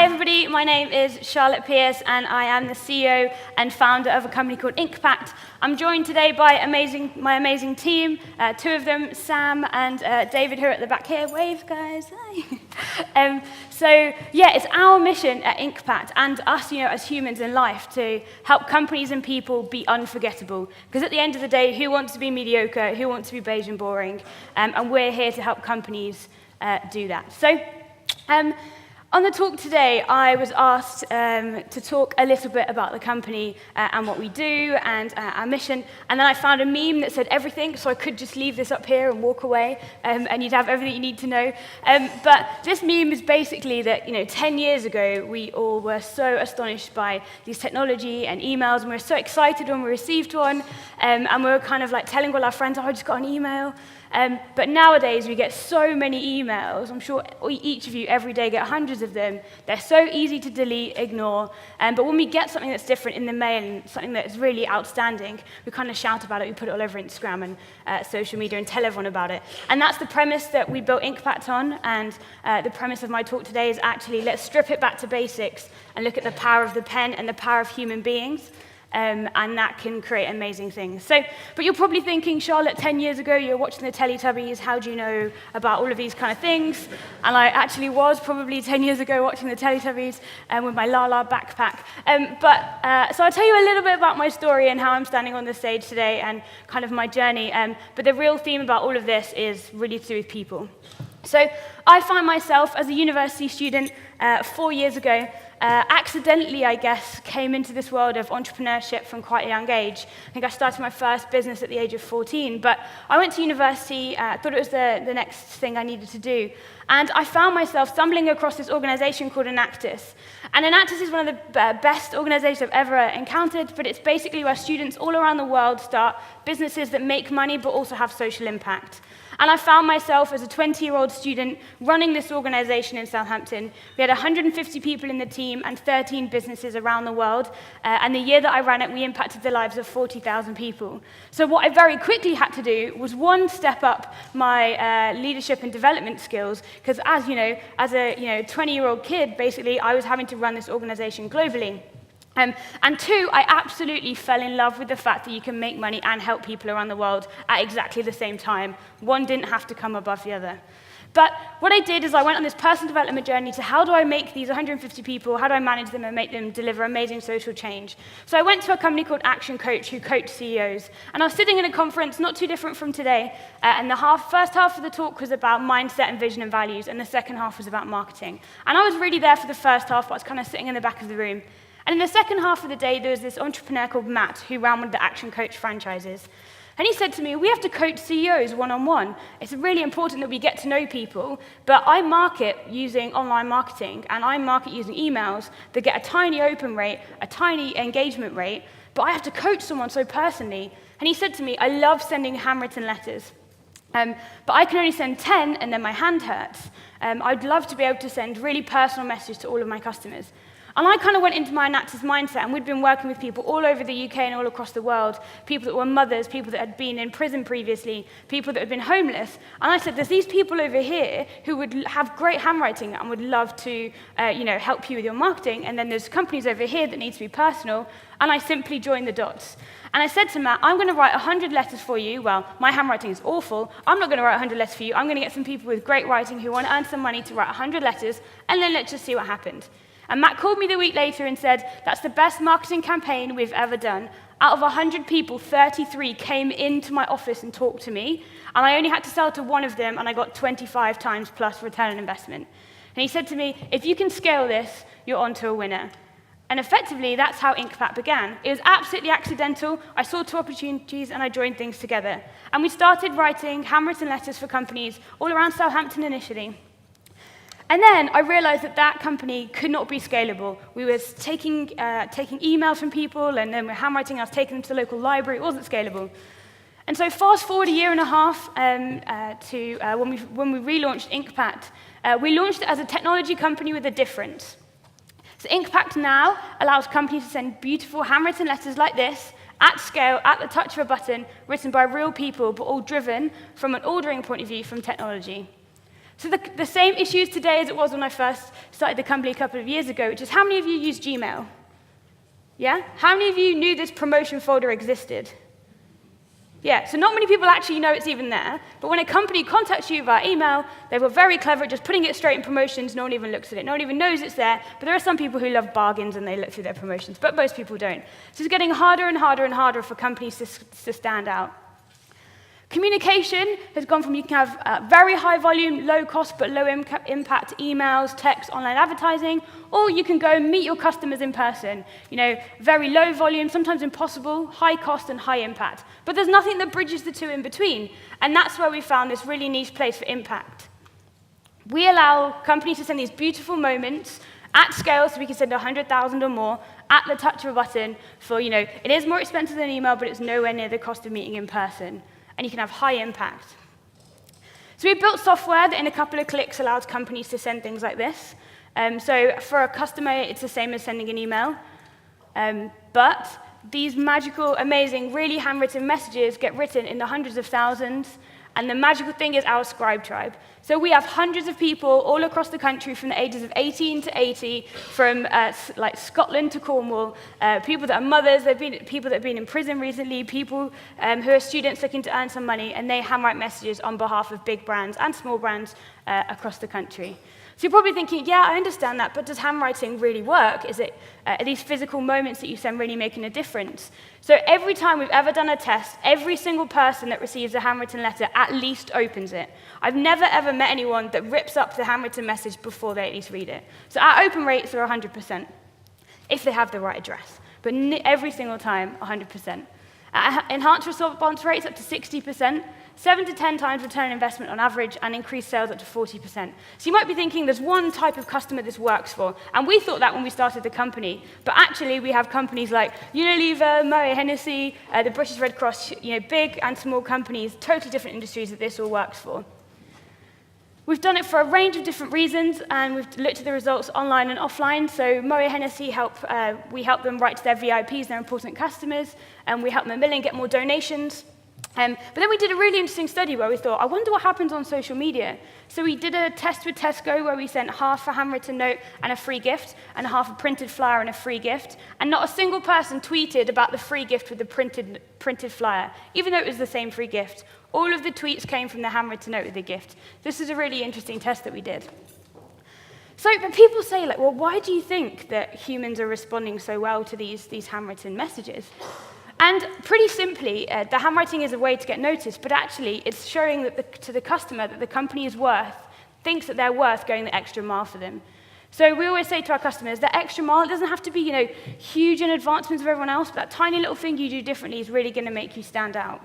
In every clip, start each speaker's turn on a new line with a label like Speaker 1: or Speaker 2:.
Speaker 1: Hi everybody, my name is Charlotte Pierce and I am the CEO and founder of a company called Inkpact. I'm joined today by my amazing team, two of them, Sam and David, who are at the back here. Wave, guys. Hi. It's our mission at Inkpact and us, as humans in life, to help companies and people be unforgettable. Because at the end of the day, who wants to be mediocre? Who wants to be beige and boring? And we're here to help companies do that. On the talk today, I was asked to talk a little bit about the company and what we do and our mission, and then I found a meme that said everything, so I could just leave this up here and walk away, and you'd have everything you need to know. But this meme is basically that, 10 years ago, we all were so astonished by these technology and emails, and we were so excited when we received one, and we were kind of like telling all our friends, oh, I just got an email. But nowadays, we get so many emails. I'm sure each of you every day get hundreds of them. They're so easy to delete, ignore. But when we get something that's different in the mail and something that's really outstanding, we kind of shout about it. We put it all over Instagram and social media and tell everyone about it. And that's the premise that we built Inkpact on. And the premise of my talk today is actually let's strip it back to basics and look at the power of the pen and the power of human beings. And that can create amazing things. But you're probably thinking, Charlotte, 10 years ago, you were watching the Teletubbies. How do you know about all of these kind of things? And I actually was probably 10 years ago watching the Teletubbies with my La-La backpack. So I'll tell you a little bit about my story and how I'm standing on the stage today and kind of my journey. But the real theme about all of this is really to do with people. So I find myself as a university student 4 years ago, accidentally, I guess, came into this world of entrepreneurship from quite a young age. I think I started my first business at the age of 14, but I went to university, thought it was the next thing I needed to do, and I found myself stumbling across this organization called Enactus. And Enactus is one of the best organizations I've ever encountered, but it's basically where students all around the world start businesses that make money but also have social impact. And I found myself as a 20-year-old student running this organization in Southampton. We had 150 people in the team and 13 businesses around the world. And the year that I ran it, we impacted the lives of 40,000 people. So what I very quickly had to do was, one, step up my leadership and development skills, because as a 20-year-old kid, basically, I was having to run this organization globally. And two, I absolutely fell in love with the fact that you can make money and help people around the world at exactly the same time. One didn't have to come above the other. But what I did is I went on this personal development journey to how do I make these 150 people, how do I manage them and make them deliver amazing social change? So I went to a company called Action Coach, who coach CEOs. And I was sitting in a conference not too different from today, and the first half of the talk was about mindset and vision and values, and the second half was about marketing. And I was really there for the first half, but I was kind of sitting in the back of the room. And in the second half of the day, there was this entrepreneur called Matt who ran one of the Action Coach franchises. And he said to me, we have to coach CEOs one-on-one. It's really important that we get to know people, but I market using online marketing, and I market using emails that get a tiny open rate, a tiny engagement rate, but I have to coach someone so personally. And he said to me, I love sending handwritten letters, but I can only send 10, and then my hand hurts. I'd love to be able to send really personal messages to all of my customers. And I kind of went into my Enactus mindset, and we'd been working with people all over the UK and all across the world, people that were mothers, people that had been in prison previously, people that had been homeless. And I said, there's these people over here who would have great handwriting and would love to help you with your marketing, and then there's companies over here that need to be personal, and I simply joined the dots. And I said to Matt, I'm going to write 100 letters for you. Well, my handwriting is awful. I'm not going to write 100 letters for you. I'm going to get some people with great writing who want to earn some money to write 100 letters, and then let's just see what happened. And Matt called me the week later and said, that's the best marketing campaign we've ever done. Out of 100 people, 33 came into my office and talked to me, and I only had to sell to one of them, and I got 25 times plus return on investment. And he said to me, if you can scale this, you're onto a winner. And effectively, that's how Inkpact began. It was absolutely accidental. I saw two opportunities, and I joined things together. And we started writing handwritten letters for companies all around Southampton initially. And then I realized that company could not be scalable. We were taking emails from people, and then we're handwriting, I was taking them to the local library. It wasn't scalable. And so fast forward a year and a half to when we relaunched Inkpact. We launched it as a technology company with a difference. So Inkpact now allows companies to send beautiful handwritten letters like this, at scale, at the touch of a button, written by real people, but all driven from an ordering point of view from technology. So the same issues today as it was when I first started the company a couple of years ago, which is how many of you use Gmail? Yeah? How many of you knew this promotion folder existed? Yeah, so not many people actually know it's even there, but when a company contacts you via email, they were very clever at just putting it straight in promotions. No one even looks at it. No one even knows it's there, but there are some people who love bargains and they look through their promotions, but most people don't. So it's getting harder and harder and harder for companies to stand out. Communication has gone from you can have very high volume, low cost, but low impact emails, text, online advertising, or you can go and meet your customers in person. You know, very low volume, sometimes impossible, high cost and high impact. But there's nothing that bridges the two in between, and that's where we found this really niche place for impact. We allow companies to send these beautiful moments at scale, so we can send 100,000 or more at the touch of a button for, you know, it is more expensive than email, but it's nowhere near the cost of meeting in person. And you can have high impact. So we built software that in a couple of clicks allows companies to send things like this. So for a customer, it's the same as sending an email. But these magical, amazing, really handwritten messages get written in the hundreds of thousands. And the magical thing is our scribe tribe. So we have hundreds of people all across the country from the ages of 18 to 80, from like Scotland to Cornwall, people that are mothers, people that have been in prison recently, people who are students looking to earn some money, and they handwrite messages on behalf of big brands and small brands across the country. So you're probably thinking, yeah, I understand that, but does handwriting really work? Are these physical moments that you send really making a difference? So every time we've ever done a test, every single person that receives a handwritten letter at least opens it. I've never, ever met anyone that rips up the handwritten message before they at least read it. So our open rates are 100%, if they have the right address. But every single time, 100%. Enhanced response rates up to 60%, 7 to 10 times return on investment on average, and increased sales up to 40%. So you might be thinking there's one type of customer this works for, and we thought that when we started the company, but actually we have companies like Unilever, Moet Hennessy, the British Red Cross, you know, big and small companies, totally different industries that this all works for. We've done it for a range of different reasons, and we've looked at the results online and offline. So Moet Hennessy, we help them write to their VIPs, their important customers, and we help them get more donations. But then we did a really interesting study where we thought, I wonder what happens on social media. So we did a test with Tesco where we sent half a handwritten note and a free gift, and half a printed flyer and a free gift. And not a single person tweeted about the free gift with the printed flyer, even though it was the same free gift. All of the tweets came from the handwritten note with the gift. This is a really interesting test that we did. So, but people say, like, well, why do you think that humans are responding so well to these handwritten messages? And pretty simply, the handwriting is a way to get noticed, but actually it's showing that to the customer that the company thinks that they're worth going the extra mile for them. So we always say to our customers, that extra mile, it doesn't have to be, you know, huge in advancements of everyone else, but that tiny little thing you do differently is really going to make you stand out.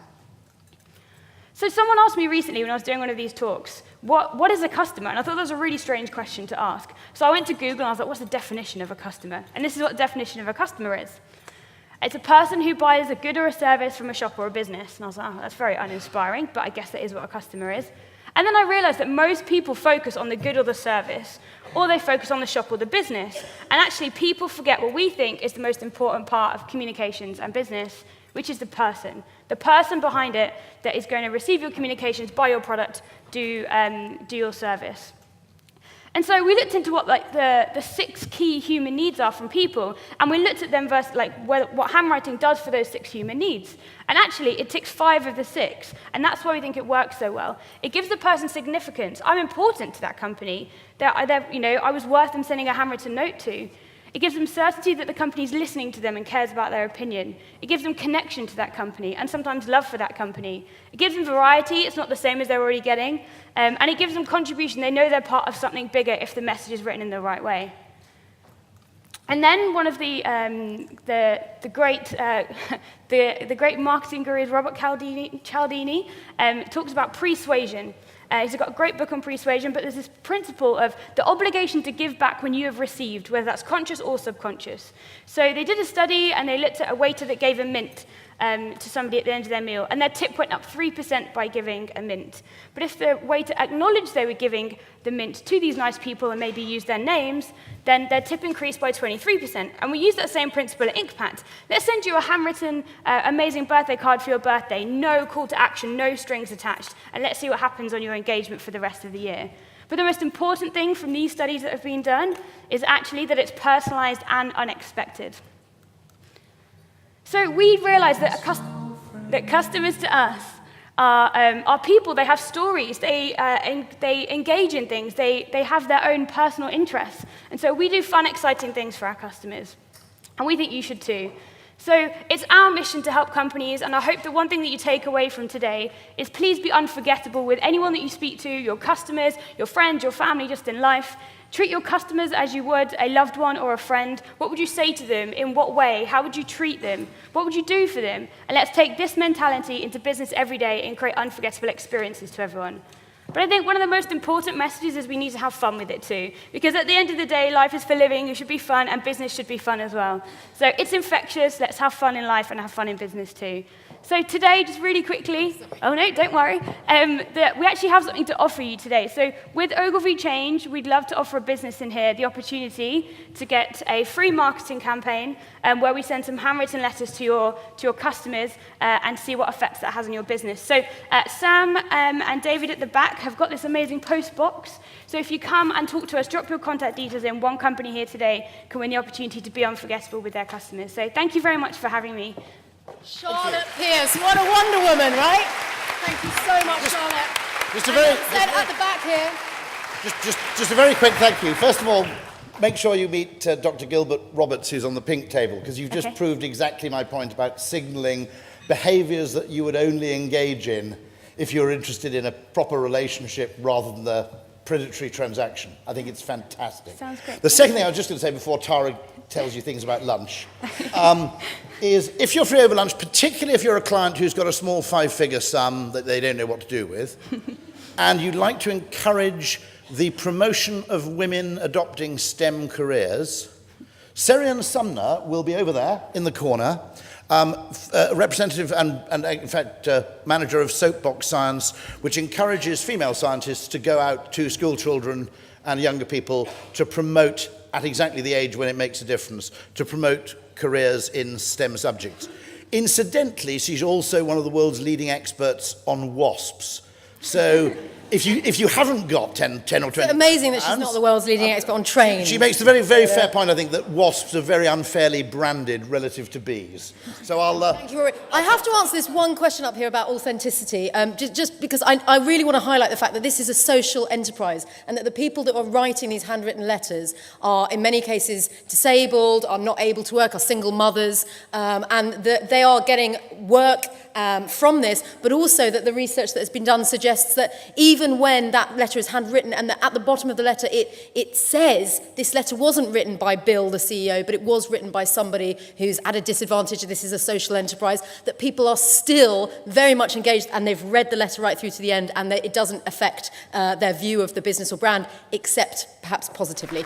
Speaker 1: So someone asked me recently when I was doing one of these talks, what is a customer? And I thought that was a really strange question to ask. So I went to Google and I was like, what's the definition of a customer? And this is what the definition of a customer is. It's a person who buys a good or a service from a shop or a business. And I was like, oh, that's very uninspiring, but I guess that is what a customer is. And then I realized that most people focus on the good or the service, or they focus on the shop or the business. And actually, people forget what we think is the most important part of communications and business, which is the person behind it that is going to receive your communications, buy your product, do your service. And so we looked into what the 6 key human needs are from people, and we looked at them versus what handwriting does for those 6 human needs. And actually, it ticks 5 of the 6, and that's why we think it works so well. It gives the person significance. I'm important to that company. I was worth them sending a handwritten note to. It gives them certainty that the company's listening to them and cares about their opinion. It gives them connection to that company and sometimes love for that company. It gives them variety. It's not the same as they're already getting. And it gives them contribution. They know they're part of something bigger if the message is written in the right way. And then one of the great marketing gurus, Robert Cialdini, talks about persuasion. He's got a great book on persuasion, but there's this principle of the obligation to give back when you have received, whether that's conscious or subconscious. So they did a study, and they looked at a waiter that gave a mint to somebody at the end of their meal, and their tip went up 3% by giving a mint. But if the waiter acknowledged they were giving the mint to these nice people and maybe used their names, then their tip increased by 23%. And we use that same principle at Inkpact. Let's send you a handwritten, amazing birthday card for your birthday, no call to action, no strings attached, and let's see what happens on your engagement for the rest of the year. But the most important thing from these studies that have been done is actually that it's personalized and unexpected. So we realized that, that customers to us are people. They have stories, they engage in things, they have their own personal interests. And so we do fun, exciting things for our customers. And we think you should too. So it's our mission to help companies, and I hope the one thing that you take away from today is please be unforgettable with anyone that you speak to, your customers, your friends, your family, just in life. Treat your customers as you would a loved one or a friend. What would you say to them? In what way? How would you treat them? What would you do for them? And let's take this mentality into business every day and create unforgettable experiences to everyone. But I think one of the most important messages is we need to have fun with it too. Because at the end of the day, life is for living, it should be fun, and business should be fun as well. So it's infectious, let's have fun in life and have fun in business too. So today, just really quickly, oh no, don't worry, we actually have something to offer you today. So with Ogilvy Change, we'd love to offer a business in here the opportunity to get a free marketing campaign where we send some handwritten letters to your customers and see what effects that has on your business. So Sam and David at the back have got this amazing post box. So if you come and talk to us, drop your contact details in, one company here today can win the opportunity to be unforgettable with their customers. So thank you very much for having me.
Speaker 2: Charlotte Pierce, what a Wonder Woman, right? Thank you so much, Charlotte.
Speaker 3: Just a very,
Speaker 2: At the back here.
Speaker 3: just a very quick thank you. First of all, make sure you meet Dr. Gilbert Roberts, who's on the pink table, because you've just proved exactly my point about signalling behaviours that you would only engage in if you're interested in a proper relationship rather than the predatory transaction. I think it's fantastic.
Speaker 1: Sounds great.
Speaker 3: The second thing I was just going to say before Tara tells you things about lunch is if you're free over lunch, particularly if you're a client who's got a small five-figure sum that they don't know what to do with, and you'd like to encourage the promotion of women adopting STEM careers, Serian Sumner will be over there in the corner, representative and in fact, manager of Soapbox Science, which encourages female scientists to go out to school children and younger people to promote, at exactly the age when it makes a difference, to promote careers in STEM subjects. Incidentally, she's also one of the world's leading experts on wasps. So if you haven't got 10 or 20
Speaker 2: It's amazing that she's not the world's leading expert on trains.
Speaker 3: She makes the very, very fair point, I think, that wasps are very unfairly branded relative to bees. So
Speaker 2: Thank you, Rory. I have to answer this one question up here about authenticity, just because I really want to highlight the fact that this is a social enterprise and that the people that are writing these handwritten letters are, in many cases, disabled, are not able to work, are single mothers, and that they are getting work from this, but also that the research that has been done suggests that even when that letter is handwritten and that at the bottom of the letter it says this letter wasn't written by Bill, the CEO, but it was written by somebody who's at a disadvantage, this is a social enterprise, that people are still very much engaged and they've read the letter right through to the end and it doesn't affect their view of the business or brand, except perhaps positively.